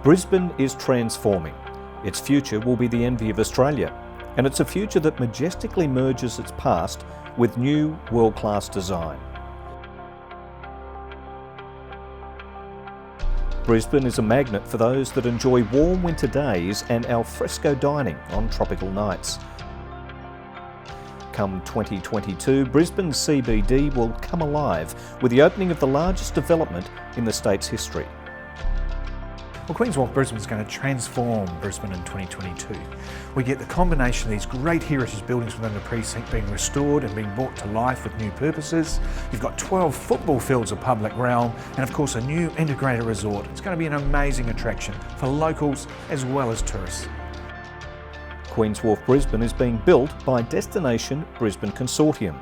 Brisbane is transforming. Its future will be the envy of Australia, and it's a future that majestically merges its past with new world-class design. Brisbane is a magnet for those that enjoy warm winter days and al fresco dining on tropical nights. Come 2022, Brisbane's CBD will come alive with the opening of the largest development in the state's history. Well, Queen's Wharf Brisbane is going to transform Brisbane in 2022. We get the combination of these great heritage buildings within the precinct being restored and being brought to life with new purposes. You've got 12 football fields of public realm and of course a new integrated resort. It's going to be an amazing attraction for locals as well as tourists. Queen's Wharf Brisbane is being built by Destination Brisbane Consortium.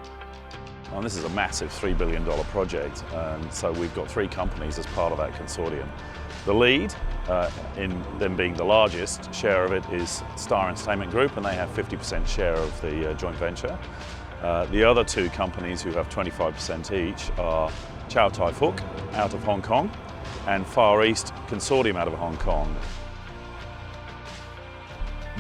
And this is a massive $3 billion project, so we've got 3 companies as part of that consortium. The lead, in them being the largest share of it, is Star Entertainment Group, and they have 50% share of the joint venture. The other 2 companies who have 25% each are Chow Tai Fook out of Hong Kong and Far East Consortium out of Hong Kong.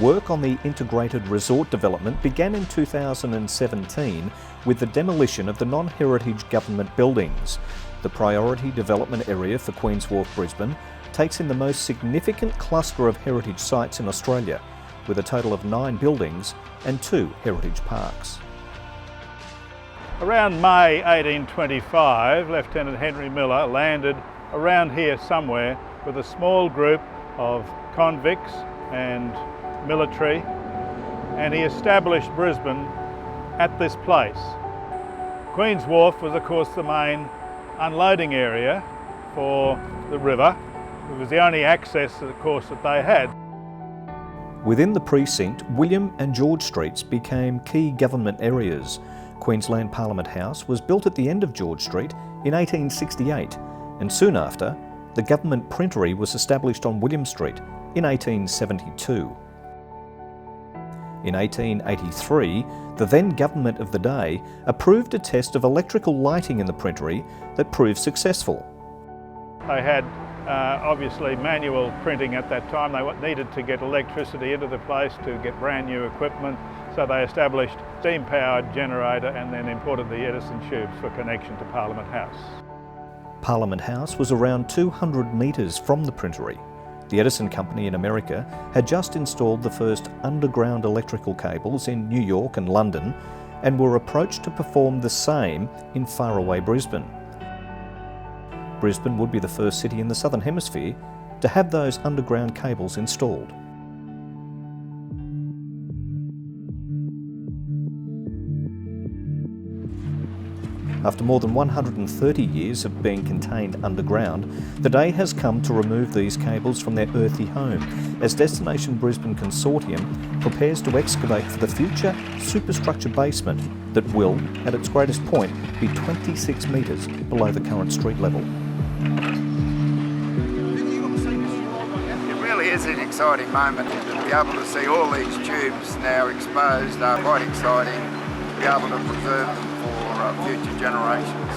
Work on the integrated resort development began in 2017 with the demolition of the non-heritage government buildings. The priority development area for Queen's Wharf Brisbane takes in the most significant cluster of heritage sites in Australia, with a total of 9 buildings and 2 heritage parks. Around May 1825, Lieutenant Henry Miller landed around here somewhere with a small group of convicts and military, and he established Brisbane at this place. Queen's Wharf was of course the main unloading area for the river. It was the only access, of course, that they had. Within the precinct, William and George Streets became key government areas. Queensland Parliament House was built at the end of George Street in 1868, and soon after, the government printery was established on William Street in 1872. In 1883, the then government of the day approved a test of electrical lighting in the printery that proved successful. They had obviously manual printing at that time. They needed to get electricity into the place to get brand new equipment, so they established a steam-powered generator and then imported the Edison Tubes for connection to Parliament House. Parliament House was around 200 metres from the printery. The Edison Company in America had just installed the first underground electrical cables in New York and London and were approached to perform the same in faraway Brisbane. Brisbane would be the first city in the Southern Hemisphere to have those underground cables installed. After more than 130 years of being contained underground, the day has come to remove these cables from their earthy home as Destination Brisbane Consortium prepares to excavate for the future superstructure basement that will, at its greatest point, be 26 metres below the current street level. It really is an exciting moment to be able to see all these tubes now exposed. Quite exciting to be able to preserve them for future generations.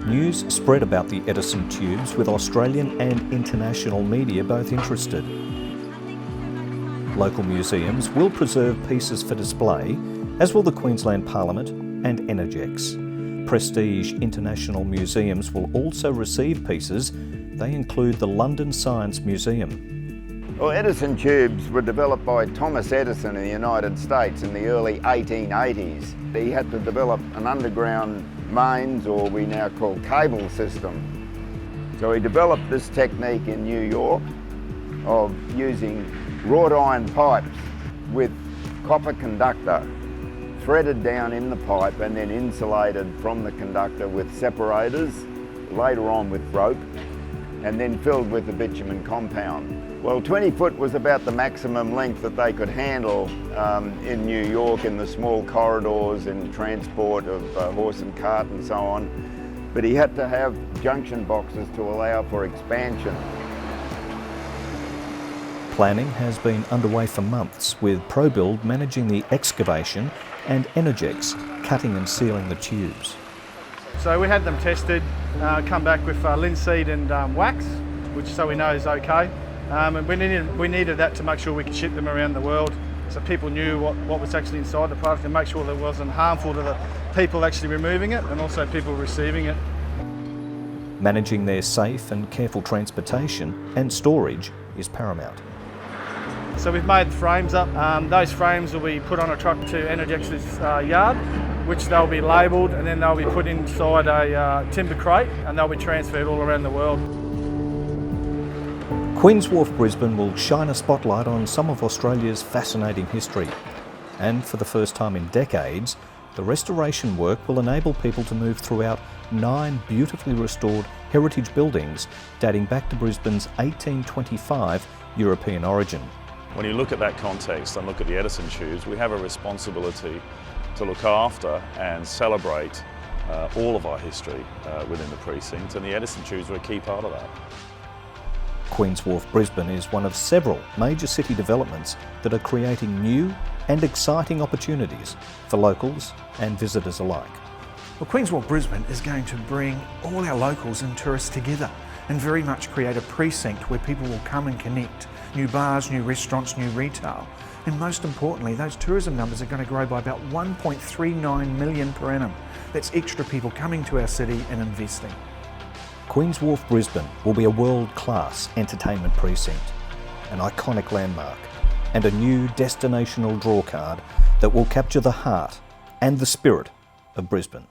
News spread about the Edison Tubes with Australian and international media both interested. Local museums will preserve pieces for display, as will the Queensland Parliament and Energex. Prestige international museums will also receive pieces. They include the London Science Museum. Well, Edison tubes were developed by Thomas Edison in the United States in the early 1880s. He had to develop an underground mains, or we now call cable system. So he developed this technique in New York of using wrought iron pipes with copper conductor threaded down in the pipe and then insulated from the conductor with separators, later on with rope, and then filled with the bitumen compound. Well, 20 foot was about the maximum length that they could handle in New York in the small corridors and transport of horse and cart and so on. But he had to have junction boxes to allow for expansion. Planning has been underway for months, with ProBuild managing the excavation and Energex cutting and sealing the tubes. So we had them tested, come back with linseed and wax, which so we know is okay. And we needed that to make sure we could ship them around the world, so people knew what was actually inside the product and make sure that it wasn't harmful to the people actually removing it and also people receiving it. Managing their safe and careful transportation and storage is paramount. So we've made frames up. Those frames will be put on a truck to Energex's yard, which they'll be labelled, and then they'll be put inside a timber crate and they'll be transferred all around the world. Queen's Wharf Brisbane will shine a spotlight on some of Australia's fascinating history. And for the first time in decades, the restoration work will enable people to move throughout 9 beautifully restored heritage buildings dating back to Brisbane's 1825 European origin. When you look at that context and look at the Edison Tubes, we have a responsibility to look after and celebrate all of our history within the precinct, and the Edison Tubes are a key part of that. Queen's Wharf Brisbane is one of several major city developments that are creating new and exciting opportunities for locals and visitors alike. Well, Queen's Wharf Brisbane is going to bring all our locals and tourists together and very much create a precinct where people will come and connect. New bars, new restaurants, new retail. And most importantly, those tourism numbers are going to grow by about 1.39 million per annum. That's extra people coming to our city and investing. Queen's Wharf Brisbane will be a world-class entertainment precinct, an iconic landmark, and a new destinational drawcard that will capture the heart and the spirit of Brisbane.